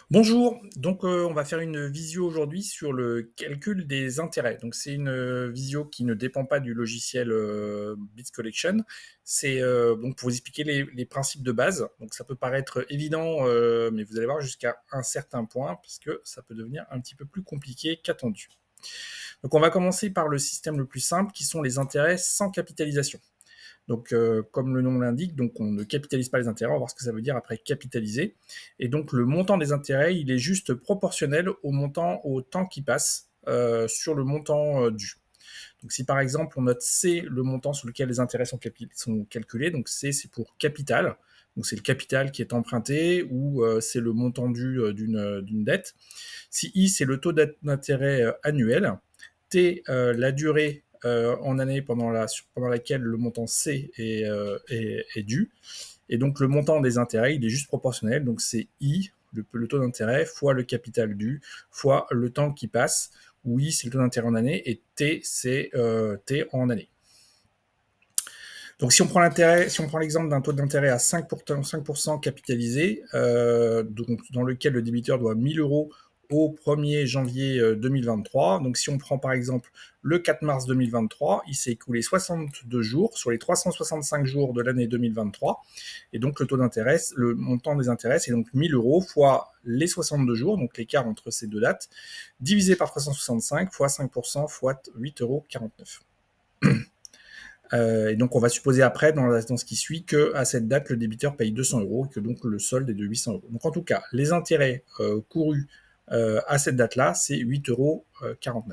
Bonjour, donc on va faire une visio aujourd'hui sur le calcul des intérêts. Donc c'est une visio qui ne dépend pas du logiciel Bits Collection. C'est donc pour vous expliquer les principes de base. Donc ça peut paraître évident, mais vous allez voir jusqu'à un certain point, parce que ça peut devenir un petit peu plus compliqué qu'attendu. Donc on va commencer par le système le plus simple, qui sont les intérêts sans capitalisation. Donc, comme le nom l'indique, donc on ne capitalise pas les intérêts. On va voir ce que ça veut dire après capitaliser. Et donc, le montant des intérêts, il est juste proportionnel au temps qui passe sur le montant dû. Donc, si par exemple on note C, le montant sur lequel les intérêts sont calculés, donc C c'est pour capital. Donc, c'est le capital qui est emprunté ou c'est le montant dû d'une dette. Si I, c'est le taux d'intérêt annuel. T, la durée en année pendant laquelle le montant C est dû. Et donc le montant des intérêts, il est juste proportionnel. Donc c'est I, le taux d'intérêt, fois le capital dû, fois le temps qui passe, où I, c'est le taux d'intérêt en année, et T, c'est T en année. Donc si on prend l'exemple d'un taux d'intérêt à 5% capitalisé, donc dans lequel le débiteur doit 1000 euros au 1er janvier 2023. Donc si on prend par exemple le 4 mars 2023, il s'est écoulé 62 jours sur les 365 jours de l'année 2023. Et donc le montant des intérêts, c'est donc 1000 euros fois les 62 jours, donc l'écart entre ces deux dates, divisé par 365 fois 5% fois 8,49 euros. Et donc, on va supposer après, dans ce qui suit, qu'à cette date, le débiteur paye 200 euros et que donc le solde est de 800 euros. Donc, en tout cas, les intérêts courus à cette date-là, c'est 8,49 euros. Alors,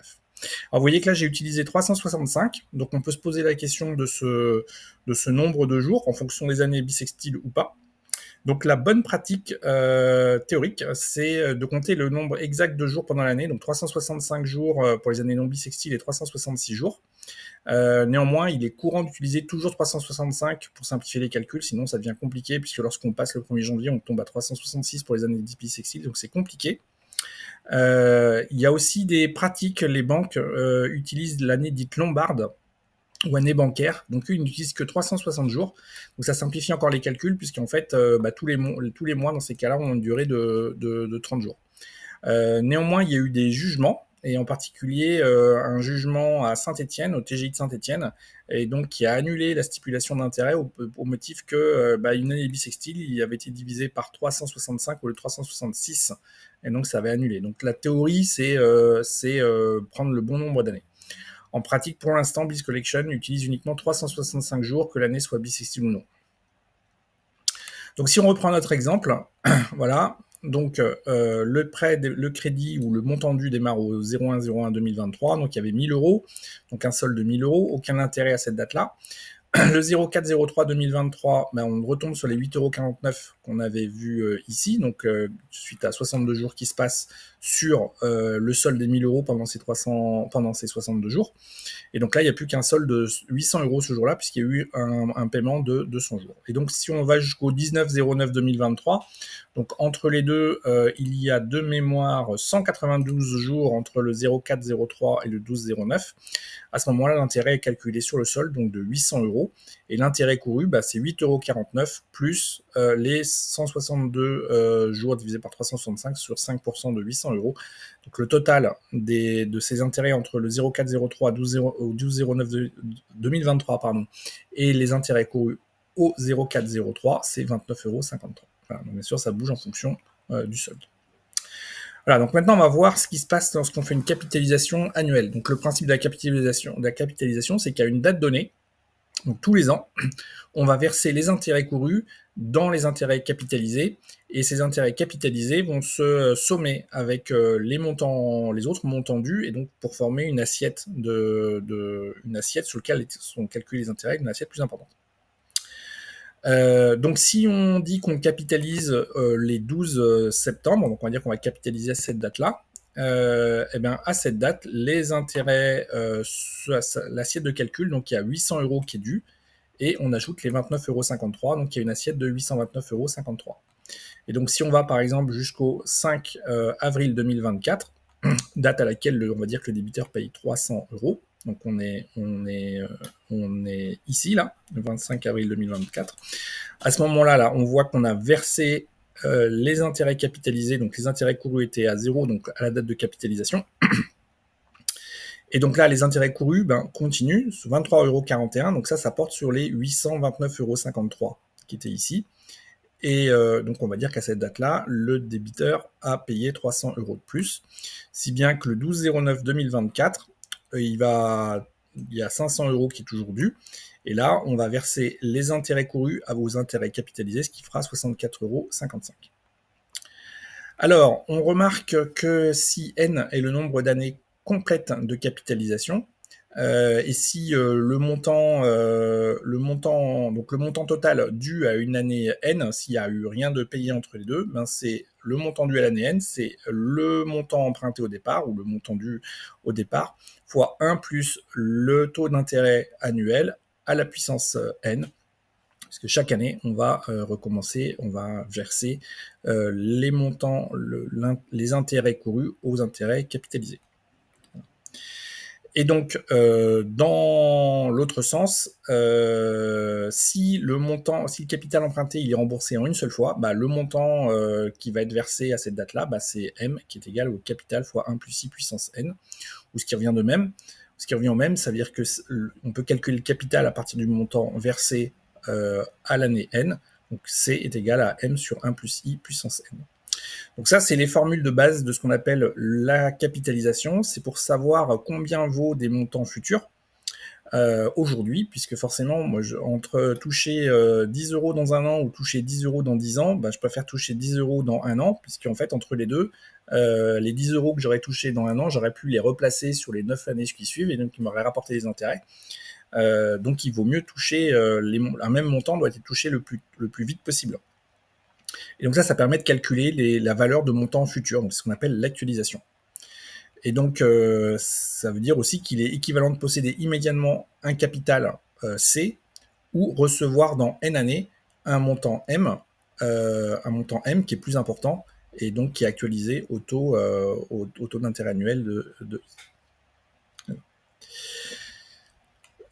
vous voyez que là, j'ai utilisé 365. Donc, on peut se poser la question de ce nombre de jours en fonction des années bissextiles ou pas. Donc, la bonne pratique théorique, c'est de compter le nombre exact de jours pendant l'année. Donc, 365 jours pour les années non bissextiles et 366 jours. Néanmoins, il est courant d'utiliser toujours 365 pour simplifier les calculs, sinon ça devient compliqué, puisque lorsqu'on passe le 1er janvier, on tombe à 366 pour les années bissextiles, donc c'est compliqué. Il y a aussi des pratiques, les banques utilisent l'année dite lombarde, ou année bancaire, donc eux, ils n'utilisent que 360 jours, donc ça simplifie encore les calculs, puisqu'en fait, tous les mois, dans ces cas-là, ont une durée de 30 jours. Néanmoins, il y a eu des jugements, et en particulier un jugement à Saint-Étienne, au TGI de Saint-Étienne, et donc qui a annulé la stipulation d'intérêt au motif que une année bissextile, il avait été divisé par 365 au lieu de 366, et donc ça avait annulé. Donc la théorie, c'est prendre le bon nombre d'années. En pratique, pour l'instant, Bliss Collection utilise uniquement 365 jours, que l'année soit bissextile ou non. Donc si on reprend notre exemple, voilà, donc le crédit ou le montant dû démarre au 01/01/2023, donc il y avait 1000 euros, donc un solde de 1000 euros, aucun intérêt à cette date-là. Le 04/03/2023, on retombe sur les 8,49 € qu'on avait vu ici, donc suite à 62 jours qui se passent sur le solde des 1000 euros pendant ces 62 jours. Et donc là, il n'y a plus qu'un solde de 800 euros ce jour-là, puisqu'il y a eu un paiement de 200 jours. Et donc, si on va jusqu'au 19/09/2023, donc entre les deux, il y a de mémoire 192 jours entre le 04/03 et le 12/09. À ce moment-là, l'intérêt est calculé sur le solde, donc de 800 euros. Et l'intérêt couru, c'est 8,49 € plus les 162 jours divisés par 365 sur 5% de 800 euros. Donc le total de ces intérêts entre le 04/03 au 12/09/2023 et les intérêts courus au 04/03, c'est 29,53 €. Voilà, donc bien sûr, ça bouge en fonction du solde. Voilà, donc maintenant on va voir ce qui se passe lorsqu'on fait une capitalisation annuelle. Donc le principe de la capitalisation, c'est qu'à une date donnée, donc tous les ans, on va verser les intérêts courus dans les intérêts capitalisés, et ces intérêts capitalisés vont se sommer avec les autres montants dus, et donc pour former une assiette une assiette sur laquelle sont calculés les intérêts, une assiette plus importante. Donc si on dit qu'on capitalise les 12 septembre, donc on va dire qu'on va capitaliser à cette date-là, à cette date, les intérêts, l'assiette de calcul, donc il y a 800 euros qui est due, et on ajoute les 29,53 €, donc il y a une assiette de 829,53 €. Et donc si on va par exemple jusqu'au 5 avril 2024, date à laquelle on va dire que le débiteur paye 300 euros, donc on est ici, là, le 25 avril 2024. À ce moment-là, on voit qu'on a versé les intérêts capitalisés, donc les intérêts courus étaient à 0, donc à la date de capitalisation. Et donc là, les intérêts courus continuent, 23,41 €, donc ça porte sur les 829,53 € qui étaient ici. Et donc on va dire qu'à cette date-là, le débiteur a payé 300 € de plus, si bien que le 12/09/2024, il y a 500 € qui est toujours dû, et là, on va verser les intérêts courus à vos intérêts capitalisés, ce qui fera 64,55 €. Alors, on remarque que si n est le nombre d'années complètes de capitalisation, et si le montant total dû à une année n, s'il n'y a eu rien de payé entre les deux, c'est le montant dû à l'année n, c'est le montant emprunté au départ, ou le montant dû au départ, fois 1 plus le taux d'intérêt annuel à la puissance n, parce que chaque année, on va recommencer, on va verser les montants, les intérêts courus aux intérêts capitalisés. Et donc, dans l'autre sens, si le capital emprunté il est remboursé en une seule fois, le montant qui va être versé à cette date-là, c'est M qui est égal au capital fois 1 plus I puissance N, ou ce qui revient de même. Ce qui revient au même, ça veut dire qu'on peut calculer le capital à partir du montant versé à l'année N. Donc C est égal à M sur 1 plus I puissance N. Donc ça, c'est les formules de base de ce qu'on appelle la capitalisation. C'est pour savoir combien vaut des montants futurs aujourd'hui, puisque forcément, moi, entre toucher 10 € dans un an ou toucher 10 € dans 10 ans, je préfère toucher 10 € dans un an, puisqu'en fait, entre les deux, les 10 € que j'aurais touchés dans un an, j'aurais pu les replacer sur les 9 années qui suivent, et donc ils m'auraient rapporté des intérêts. Donc il vaut mieux toucher, un même montant doit être touché le plus vite possible. Et donc ça permet de calculer la valeur de montant futur, donc c'est ce qu'on appelle l'actualisation. Et donc ça veut dire aussi qu'il est équivalent de posséder immédiatement un capital C, ou recevoir dans N années un montant M qui est plus important, et donc qui est actualisé au taux d'intérêt annuel de I.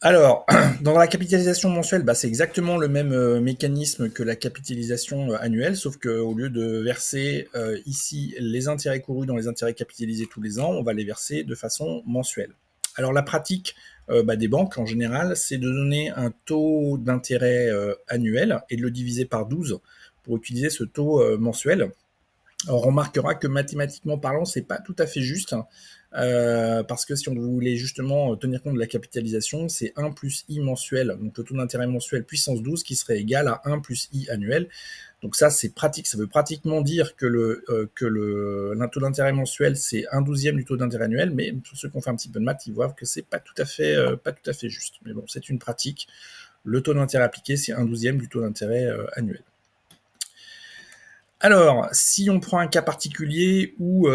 Alors, dans la capitalisation mensuelle, c'est exactement le même mécanisme que la capitalisation annuelle, sauf qu'au lieu de verser ici les intérêts courus dans les intérêts capitalisés tous les ans, on va les verser de façon mensuelle. Alors la pratique des banques en général, c'est de donner un taux d'intérêt annuel et de le diviser par 12 pour utiliser ce taux mensuel. Alors, on remarquera que mathématiquement parlant, c'est pas tout à fait juste, parce que si on voulait justement tenir compte de la capitalisation, c'est 1 plus I mensuel, donc le taux d'intérêt mensuel puissance 12, qui serait égal à 1 plus I annuel. Donc ça, c'est pratique. Ça veut pratiquement dire que le taux d'intérêt mensuel, c'est 1/12 du taux d'intérêt annuel, mais pour ceux qui ont fait un petit peu de maths, ils voient que c'est pas tout à fait juste. Mais bon, c'est une pratique. Le taux d'intérêt appliqué, c'est 1/12 du taux d'intérêt annuel. Alors, si on prend un cas particulier où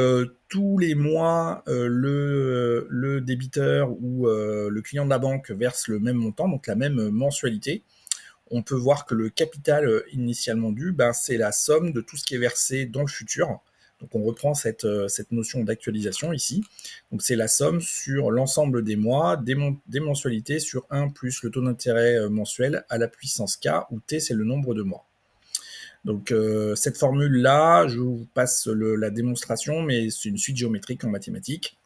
tous les mois, le débiteur ou le client de la banque verse le même montant, donc la même mensualité, on peut voir que le capital initialement dû, c'est la somme de tout ce qui est versé dans le futur. Donc on reprend cette notion d'actualisation ici. Donc c'est la somme sur l'ensemble des mois, des mensualités sur 1 plus le taux d'intérêt mensuel à la puissance K, où T c'est le nombre de mois. Donc cette formule-là, je vous passe la démonstration, mais c'est une suite géométrique en mathématiques.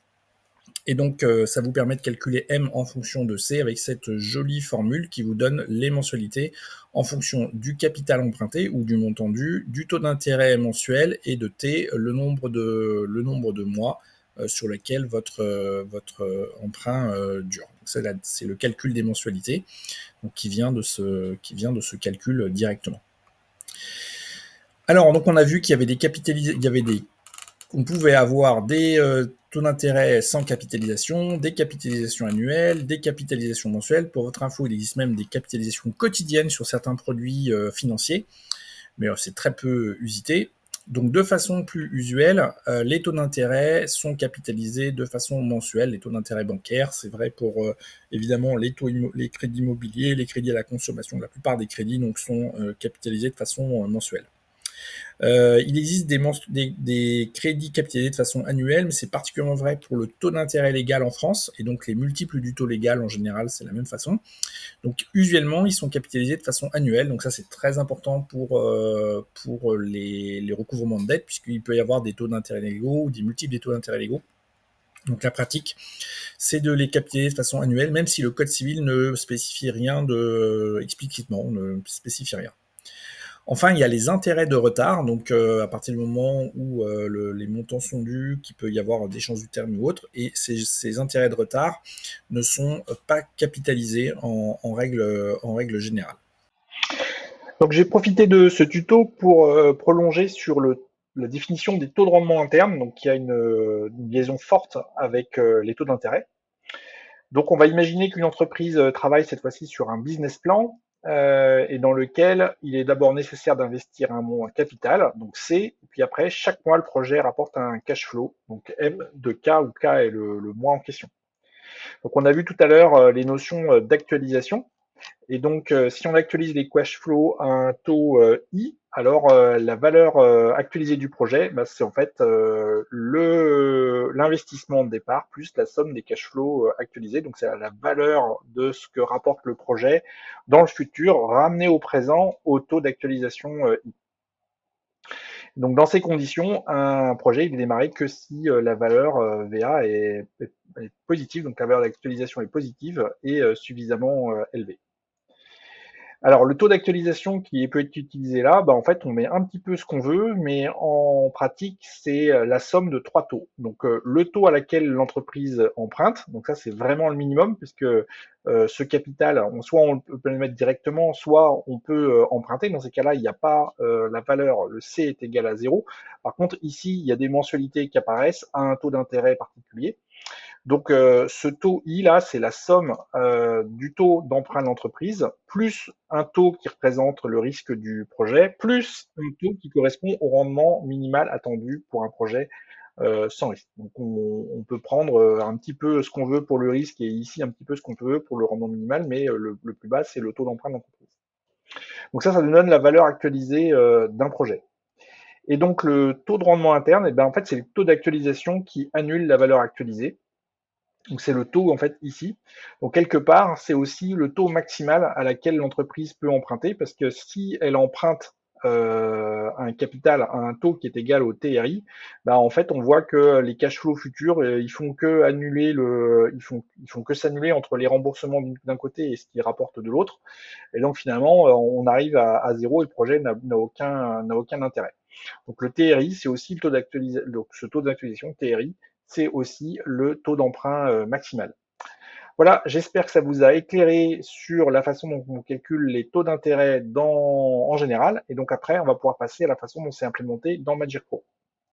Et donc ça vous permet de calculer M en fonction de C avec cette jolie formule qui vous donne les mensualités en fonction du capital emprunté ou du montant dû, du taux d'intérêt mensuel et de T, le nombre de mois sur lesquels votre emprunt dure. C'est le calcul des mensualités, donc qui vient de ce calcul directement. Alors, donc on a vu qu'il y avait on pouvait avoir des taux d'intérêt sans capitalisation, des capitalisations annuelles, des capitalisations mensuelles. Pour votre info, il existe même des capitalisations quotidiennes sur certains produits financiers, mais c'est très peu usité. Donc, de façon plus usuelle, les taux d'intérêt sont capitalisés de façon mensuelle. Les taux d'intérêt bancaires, c'est vrai pour évidemment les crédits immobiliers, les crédits à la consommation. La plupart des crédits donc, sont capitalisés de façon mensuelle. Il existe des crédits capitalisés de façon annuelle, mais c'est particulièrement vrai pour le taux d'intérêt légal en France, et donc les multiples du taux légal en général, c'est la même façon. Donc usuellement, ils sont capitalisés de façon annuelle, donc ça c'est très important pour les recouvrements de dette, puisqu'il peut y avoir des taux d'intérêt légaux ou des multiples des taux d'intérêt légaux. Donc la pratique, c'est de les capitaliser de façon annuelle, même si le Code civil ne spécifie rien explicitement, ne spécifie rien. Enfin, il y a les intérêts de retard, donc à partir du moment où les montants sont dus, qu'il peut y avoir des chances du terme ou autre, et ces intérêts de retard ne sont pas capitalisés en règle générale. Donc j'ai profité de ce tuto pour prolonger sur la définition des taux de rendement interne, donc il y a une liaison forte avec les taux d'intérêt. Donc on va imaginer qu'une entreprise travaille cette fois-ci sur un business plan et dans lequel il est d'abord nécessaire d'investir un montant capital, donc C, et puis après chaque mois le projet rapporte un cash flow, donc M de K où K est le mois en question. Donc on a vu tout à l'heure les notions d'actualisation. Et donc, si on actualise les cash flows à un taux I, alors la valeur actualisée du projet, bah, c'est en fait l'investissement de départ plus la somme des cash flows actualisés. Donc, c'est la valeur de ce que rapporte le projet dans le futur, ramené au présent au taux d'actualisation I. Donc, dans ces conditions, un projet il est démarré que si la valeur VA est positive, donc la valeur d'actualisation est positive et suffisamment élevée. Alors, le taux d'actualisation qui peut être utilisé là, bah, en fait, on met un petit peu ce qu'on veut, mais en pratique, c'est la somme de trois taux. Donc, le taux à laquelle l'entreprise emprunte, donc ça, c'est vraiment le minimum, puisque ce capital, soit on peut le mettre directement, soit on peut emprunter. Dans ces cas-là, il n'y a pas la valeur, le C est égal à zéro. Par contre, ici, il y a des mensualités qui apparaissent à un taux d'intérêt particulier. Donc, ce taux I là, c'est la somme du taux d'emprunt de l'entreprise plus un taux qui représente le risque du projet plus un taux qui correspond au rendement minimal attendu pour un projet sans risque. Donc, on peut prendre un petit peu ce qu'on veut pour le risque et ici un petit peu ce qu'on veut pour le rendement minimal, mais le plus bas, c'est le taux d'emprunt de l'entreprise. Donc ça nous donne la valeur actualisée d'un projet. Et donc, le taux de rendement interne, eh ben, en fait, c'est le taux d'actualisation qui annule la valeur actualisée. Donc c'est le taux en fait ici. Donc quelque part, c'est aussi le taux maximal à laquelle l'entreprise peut emprunter, parce que si elle emprunte un capital à un taux qui est égal au TRI, bah en fait on voit que les cash flows futurs ils font que annuler ils font que s'annuler entre les remboursements d'un côté et ce qu'ils rapportent de l'autre. Et donc finalement on arrive à zéro et le projet n'a aucun intérêt. Donc le TRI c'est aussi le taux d'actualisation. Donc ce taux d'actualisation TRI c'est aussi le taux d'emprunt maximal. Voilà, j'espère que ça vous a éclairé sur la façon dont on calcule les taux d'intérêt en général. Et donc après, on va pouvoir passer à la façon dont c'est implémenté dans Magic Pro.